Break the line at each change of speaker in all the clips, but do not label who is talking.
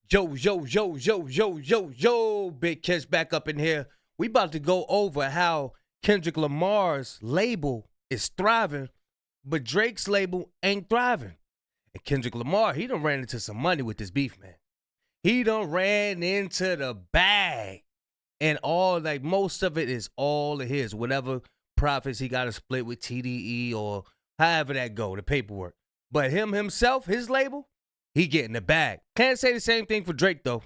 Yo, Big Kiss back up in here. We about to go over how Kendrick Lamar's label is thriving, but Drake's label ain't thriving. And Kendrick Lamar, he done ran into some money with this beef, man. He done ran into the bag. And most of it is all of his. Whatever profits he got to split with TDE or however that go, the paperwork. But himself, his label, he getting the bag. Can't say the same thing for Drake, though.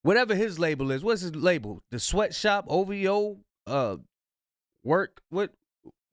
Whatever his label is, what's his label? The Sweatshop, OVO,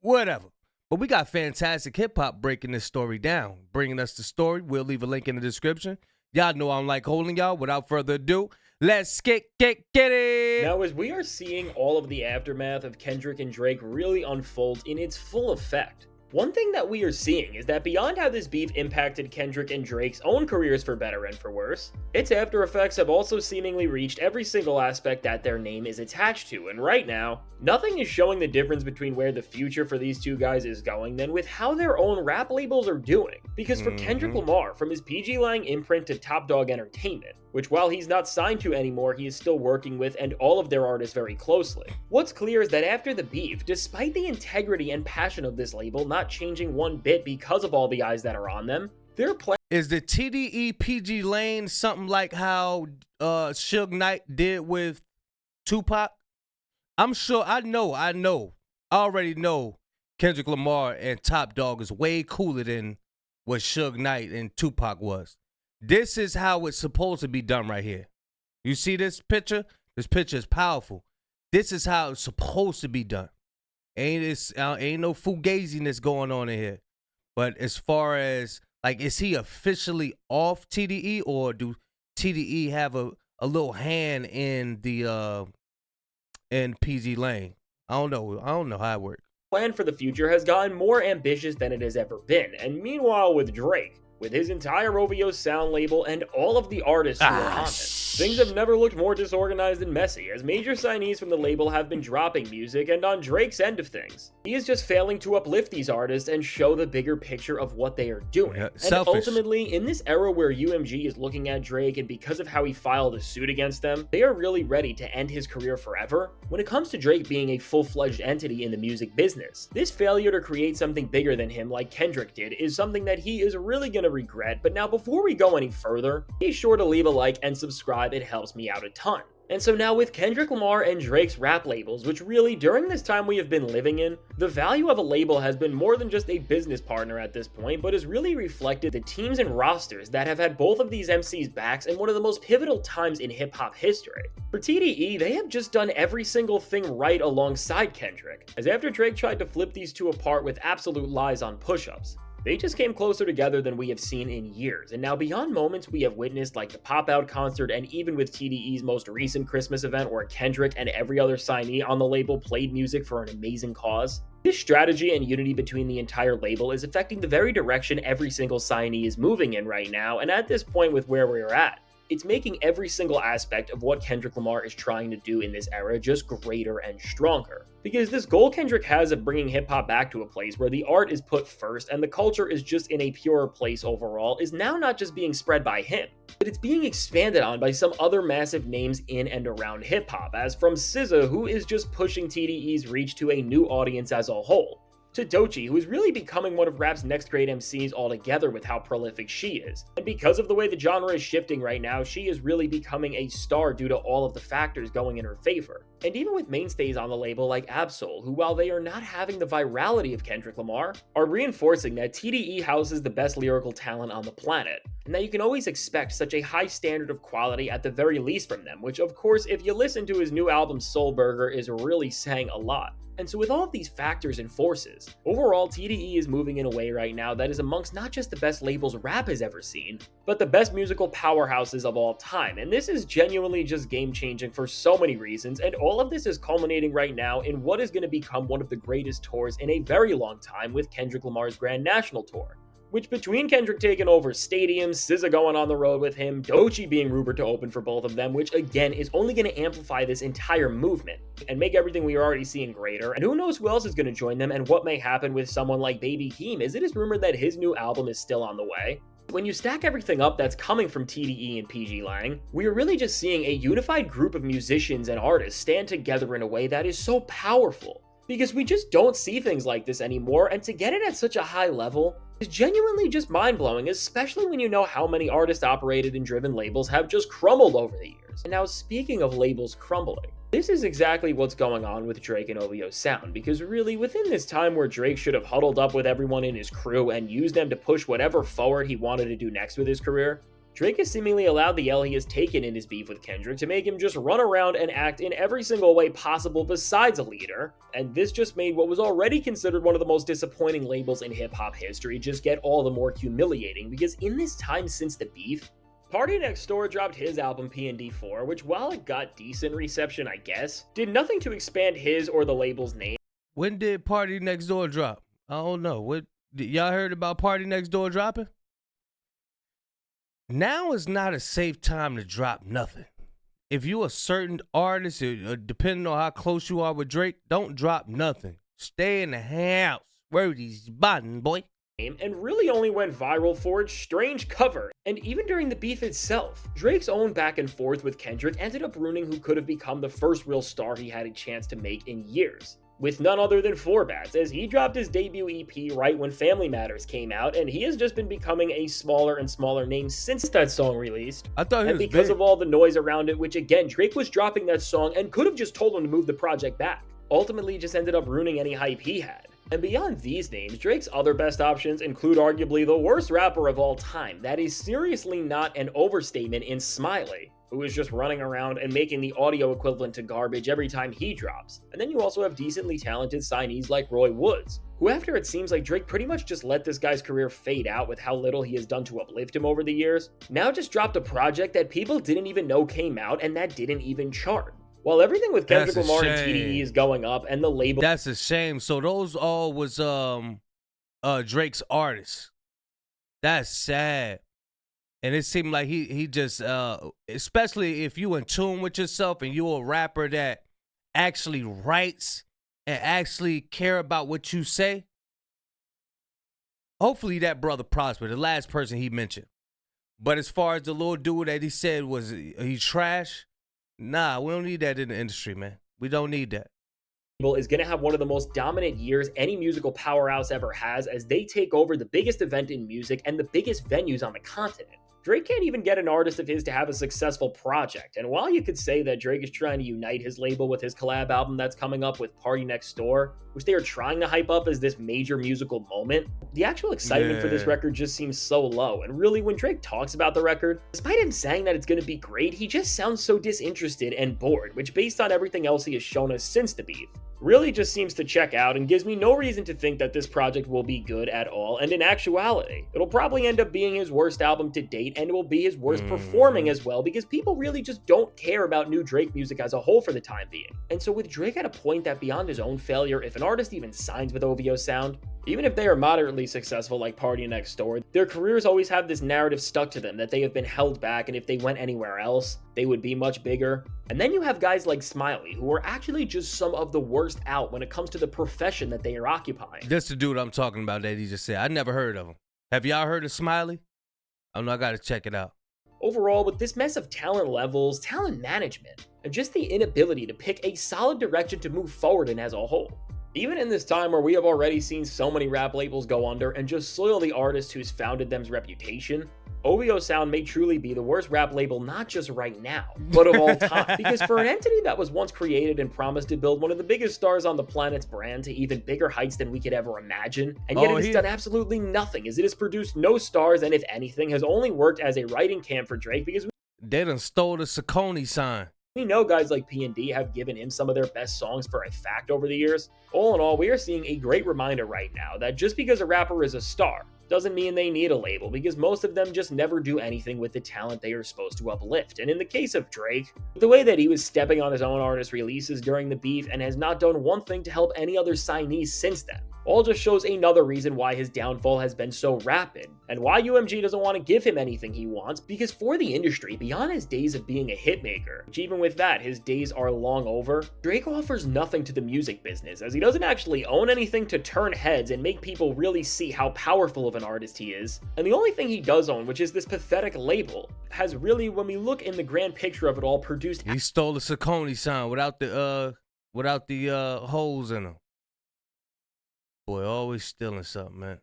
whatever. But we got fantastic hip-hop breaking this story down, bringing us the story. We'll leave a link in the description. Y'all know I'm like holding y'all. Without further ado, let's get it.
Now, as we are seeing all of the aftermath of Kendrick and Drake really unfold in its full effect, one thing that we are seeing is that beyond how this beef impacted Kendrick and Drake's own careers for better and for worse, its after effects have also seemingly reached every single aspect that their name is attached to, and right now, nothing is showing the difference between where the future for these two guys is going than with how their own rap labels are doing. Because for Kendrick Lamar, from his PG Lang imprint to Top Dog Entertainment, which while he's not signed to anymore, he is still working with and all of their artists very closely. What's clear is that after the beef, despite the integrity and passion of this label not changing one bit because of all the eyes that are on them, their plan
is the TDE PG Lane something like how Suge Knight did with Tupac? I'm sure I already know Kendrick Lamar and Top Dog is way cooler than what Suge Knight and Tupac was. This is how it's supposed to be done right here. You see this picture? This picture is powerful. This is how it's supposed to be done. Ain't no fugaziness going on in here. But as far as, like, is he officially off TDE, or do TDE have a little hand in the in PG Lane? I don't know how it works.
Plan for the future has gotten more ambitious than it has ever been, and meanwhile with Drake, with his entire OVO sound label and all of the artists who are on it, things have never looked more disorganized and messy, as major signees from the label have been dropping music, and on Drake's end of things, he is just failing to uplift these artists and show the bigger picture of what they are doing. And ultimately, in this era where UMG is looking at Drake, and because of how he filed a suit against them, they are really ready to end his career forever. When it comes to Drake being a full-fledged entity in the music business, this failure to create something bigger than him like Kendrick did is something that he is really going to regret. But now, before we go any further, be sure to leave a like and subscribe. It helps me out a ton. And so now with Kendrick Lamar and Drake's rap labels, which really during this time we have been living in, the value of a label has been more than just a business partner at this point, but has really reflected the teams and rosters that have had both of these MCs' backs in one of the most pivotal times in hip-hop history. For TDE, they have just done every single thing right alongside Kendrick, as after Drake tried to flip these two apart with absolute lies on push-ups, they just came closer together than we have seen in years, and now beyond moments we have witnessed like the Pop-Out concert and even with TDE's most recent Christmas event where Kendrick and every other signee on the label played music for an amazing cause, this strategy and unity between the entire label is affecting the very direction every single signee is moving in right now, and at this point with where we're at, it's making every single aspect of what Kendrick Lamar is trying to do in this era just greater and stronger. Because this goal Kendrick has of bringing hip-hop back to a place where the art is put first and the culture is just in a purer place overall is now not just being spread by him, but it's being expanded on by some other massive names in and around hip-hop, as from SZA, who is just pushing TDE's reach to a new audience as a whole, to Doechii, who is really becoming one of rap's next great MCs altogether with how prolific she is. And because of the way the genre is shifting right now, she is really becoming a star due to all of the factors going in her favor. And even with mainstays on the label like Absol, who while they are not having the virality of Kendrick Lamar, are reinforcing that TDE houses the best lyrical talent on the planet, and that you can always expect such a high standard of quality at the very least from them, which of course if you listen to his new album Soul Burger is really saying a lot. And so with all of these factors and forces, overall TDE is moving in a way right now that is amongst not just the best labels rap has ever seen, but the best musical powerhouses of all time. And this is genuinely just game changing for so many reasons, and all of this is culminating right now in what is going to become one of the greatest tours in a very long time with Kendrick Lamar's Grand National Tour. Which between Kendrick taking over stadiums, SZA going on the road with him, Doechii being rumored to open for both of them, which again is only going to amplify this entire movement and make everything we are already seeing greater. And who knows who else is going to join them and what may happen with someone like Baby Keem, as it is rumored that his new album is still on the way. When you stack everything up that's coming from TDE and PG Lang, we are really just seeing a unified group of musicians and artists stand together in a way that is so powerful. Because we just don't see things like this anymore, and to get it at such a high level is genuinely just mind-blowing, especially when you know how many artist-operated and driven labels have just crumbled over the years. And now, speaking of labels crumbling, this is exactly what's going on with Drake and OVO's sound, because really, within this time where Drake should have huddled up with everyone in his crew and used them to push whatever forward he wanted to do next with his career, Drake has seemingly allowed the L he has taken in his beef with Kendrick to make him just run around and act in every single way possible besides a leader, and this just made what was already considered one of the most disappointing labels in hip-hop history just get all the more humiliating, because in this time since the beef, Party Next Door dropped his album P&D 4, which while it got decent reception I guess, did nothing to expand his or the label's name.
When did Party Next Door drop? I don't know. What y'all heard about Party Next Door dropping? Now is not a safe time to drop nothing. If you a certain artist, depending on how close you are with Drake, don't drop nothing. Stay in the house. Where these button, boy?
And really only went viral for its strange cover. And even during the beef itself, Drake's own back and forth with Kendrick ended up ruining who could have become the first real star he had a chance to make in years, with none other than Forbats, as he dropped his debut EP right when Family Matters came out, and he has just been becoming a smaller and smaller name since that song released.
I thought he
and
was
because
big.
of all the noise around it, which again, Drake was dropping that song and could have just told him to move the project back. Ultimately just ended up ruining any hype he had. And beyond these names, Drake's other best options include arguably the worst rapper of all time that is seriously not an overstatement in Smiley, who is just running around and making the audio equivalent to garbage every time he drops. And then you also have decently talented signees like Roy Woods, who after it seems like Drake pretty much just let this guy's career fade out with how little he has done to uplift him over the years, now just dropped a project that people didn't even know came out and that didn't even chart. While everything with Kendrick Lamar and TDE is going up and the label—
That's a shame. So those all was Drake's artists. That's sad. And it seemed like he just especially if you in tune with yourself and you're a rapper that actually writes and actually care about what you say, hopefully that brother prospered, the last person he mentioned. But as far as the little dude that he said was he trash, nah, we don't need that in the industry, man. We don't need that.
Is going to have one of the most dominant years any musical powerhouse ever has, as they take over the biggest event in music and the biggest venues on the continent. Drake can't even get an artist of his to have a successful project, and while you could say that Drake is trying to unite his label with his collab album that's coming up with Party Next Door, which they are trying to hype up as this major musical moment, the actual excitement for this record just seems so low. And really, when Drake talks about the record, despite him saying that it's going to be great, he just sounds so disinterested and bored, which based on everything else he has shown us since the beef, really just seems to check out and gives me no reason to think that this project will be good at all, and in actuality, it'll probably end up being his worst album to date, and it will be his worst performing as well, because people really just don't care about new Drake music as a whole for the time being. And so with Drake at a point that beyond his own failure, if an artist even signs with OVO sound, even if they are moderately successful like Party Next Door, their careers always have this narrative stuck to them that they have been held back, and if they went anywhere else, they would be much bigger. And then you have guys like Smiley, who are actually just some of the worst out when it comes to the profession that they are occupying.
That's the dude I'm talking about that he just said. I never heard of him. Have y'all heard of Smiley? I don't know, I gotta check it out.
Overall, with this mess of talent levels, talent management, and just the inability to pick a solid direction to move forward in as a whole, even in this time where we have already seen so many rap labels go under and just soil the artist who's founded them's reputation, OVO Sound may truly be the worst rap label not just right now, but of all time. Because for an entity that was once created and promised to build one of the biggest stars on the planet's brand to even bigger heights than we could ever imagine, and yet it has done absolutely nothing, as it has produced no stars, and if anything, has only worked as a writing camp for Drake, because
they done stole the Saucony sign.
we know guys like P&D have given him some of their best songs for a fact over the years. All in all, we are seeing a great reminder right now that just because a rapper is a star doesn't mean they need a label, because most of them just never do anything with the talent they are supposed to uplift. And in the case of Drake, the way that he was stepping on his own artist releases during the beef and has not done one thing to help any other signees since then, all just shows another reason why his downfall has been so rapid, and why UMG doesn't want to give him anything he wants, because for the industry, beyond his days of being a hitmaker, which even with that, his days are long over, Drake offers nothing to the music business, as he doesn't actually own anything to turn heads and make people really see how powerful of an artist he is, and the only thing he does own, which is this pathetic label, has really, when we look in the grand picture of it all, produced—
He stole the Saucony sign without the holes in them. Boy, always stealing something, man.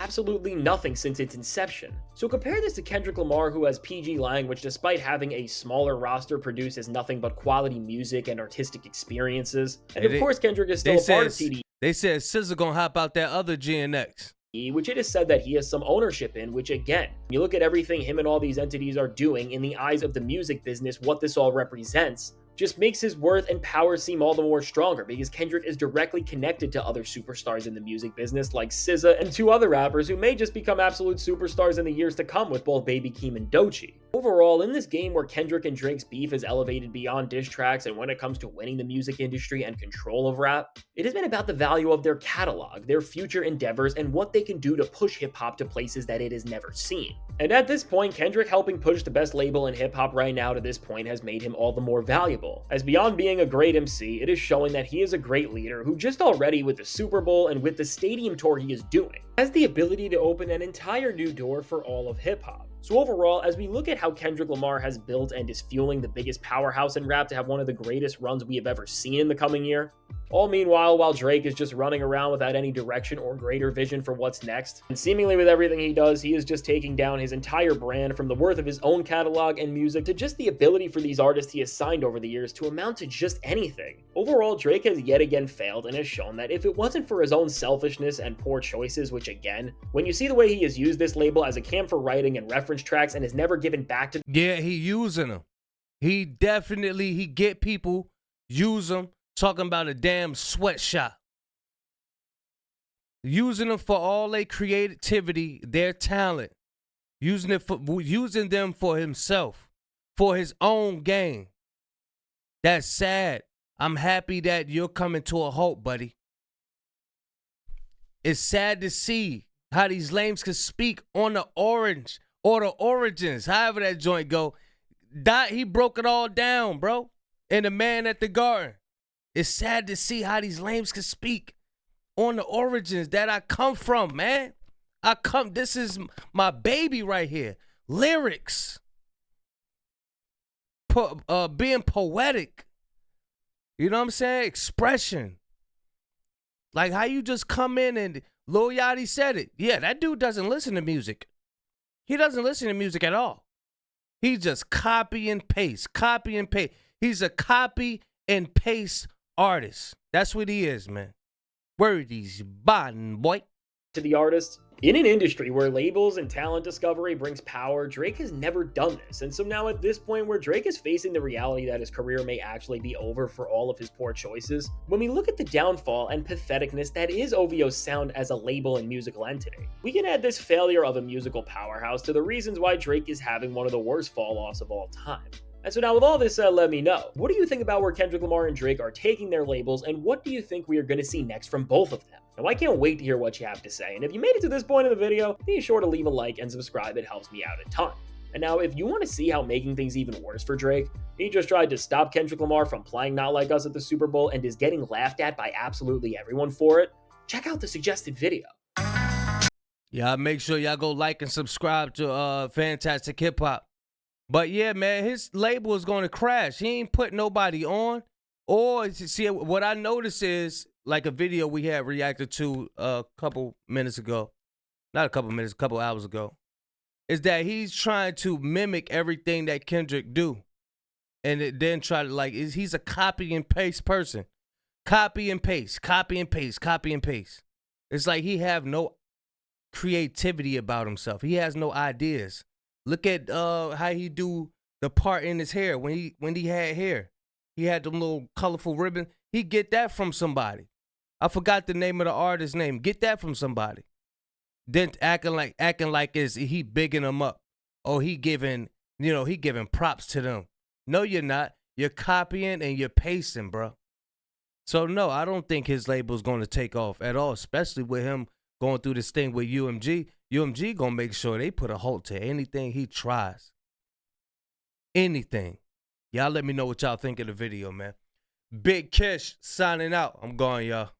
Absolutely nothing since its inception. So compare this to Kendrick Lamar, who has PG Lang, which despite having a smaller roster produces nothing but quality music and artistic experiences. And of course Kendrick is still a part of TDE.
They said SZA gonna hop out that other GNX,
which it is said that he has some ownership in, which again, when you look at everything him and all these entities are doing in the eyes of the music business, what this all represents, just makes his worth and power seem all the more stronger, because Kendrick is directly connected to other superstars in the music business like SZA and 2 other rappers who may just become absolute superstars in the years to come with both Baby Keem and Doechii. Overall, in this game where Kendrick and Drake's beef is elevated beyond diss tracks, and when it comes to winning the music industry and control of rap, it has been about the value of their catalog, their future endeavors, and what they can do to push hip-hop to places that it has never seen. And at this point, Kendrick helping push the best label in hip-hop right now to this point has made him all the more valuable, as beyond being a great MC, it is showing that he is a great leader who just already with the Super Bowl and with the stadium tour he is doing, has the ability to open an entire new door for all of hip-hop. So overall, as we look at how Kendrick Lamar has built and is fueling the biggest powerhouse in rap to have one of the greatest runs we have ever seen in the coming year, all meanwhile while Drake is just running around without any direction or greater vision for what's next, and seemingly with everything he does, he is just taking down his entire brand from the worth of his own catalog and music to just the ability for these artists he has signed over the years to amount to just anything. Overall, Drake has yet again failed and has shown that if it wasn't for his own selfishness and poor choices, which again, when you see the way he has used this label as a camp for writing and reference tracks and has never given back to—
Yeah, he using them. He get people, use them, talking about a damn sweatshop. Using them for all their creativity, their talent. Using them for himself, for his own gain. That's sad. I'm happy that you're coming to a halt, buddy. It's sad to see how these lames can speak on the orange or the origins, however that joint go. He broke it all down, bro. And the man at the garden. It's sad to see how these lames can speak on the origins that I come from, man. This is my baby right here. Lyrics. Being poetic. You know what I'm saying? Expression. Like how you just come in and Lil Yachty said it. Yeah, that dude doesn't listen to music. He doesn't listen to music at all. He just copy and paste. He's a copy and paste artist. That's what he is, man. Word he's bottom, boy.
To the artists, in an industry where labels and talent discovery brings power, Drake has never done this. And so now at this point where Drake is facing the reality that his career may actually be over for all of his poor choices, when we look at the downfall and patheticness that is OVO's sound as a label and musical entity, we can add this failure of a musical powerhouse to the reasons why Drake is having one of the worst fall-offs of all time. And so now with all this said, let me know, what do you think about where Kendrick Lamar and Drake are taking their labels, and what do you think we are going to see next from both of them? Now I can't wait to hear what you have to say, and if you made it to this point in the video, be sure to leave a like and subscribe, it helps me out a ton. And now if you want to see how making things even worse for Drake, he just tried to stop Kendrick Lamar from playing Not Like Us at the Super Bowl and is getting laughed at by absolutely everyone for it, check out the suggested video.
Yeah, make sure y'all go like and subscribe to Fantastic Hip Hop. But yeah, man, his label is going to crash. He ain't put nobody on. Or, see, what I noticed is, like a video we had reacted to a couple minutes ago. Not a couple minutes, a couple hours ago. Is that he's trying to mimic everything that Kendrick do. And then try to, he's a copy and paste person. Copy and paste, copy and paste, copy and paste. It's like he have no creativity about himself. He has no ideas. Look at how he do the part in his hair when he had hair. He had them little colorful ribbon. He get that from somebody. I forgot the name of the artist's name. Get that from somebody. Then acting like he bigging them up. Oh, he giving props to them. No, you're not. You're copying and you're pasting, bro. So no, I don't think his label's going to take off at all, especially with him going through this thing with UMG. UMG gonna make sure they put a halt to anything he tries. Anything. Y'all let me know what y'all think of the video, man. Big Kish signing out. I'm going, y'all.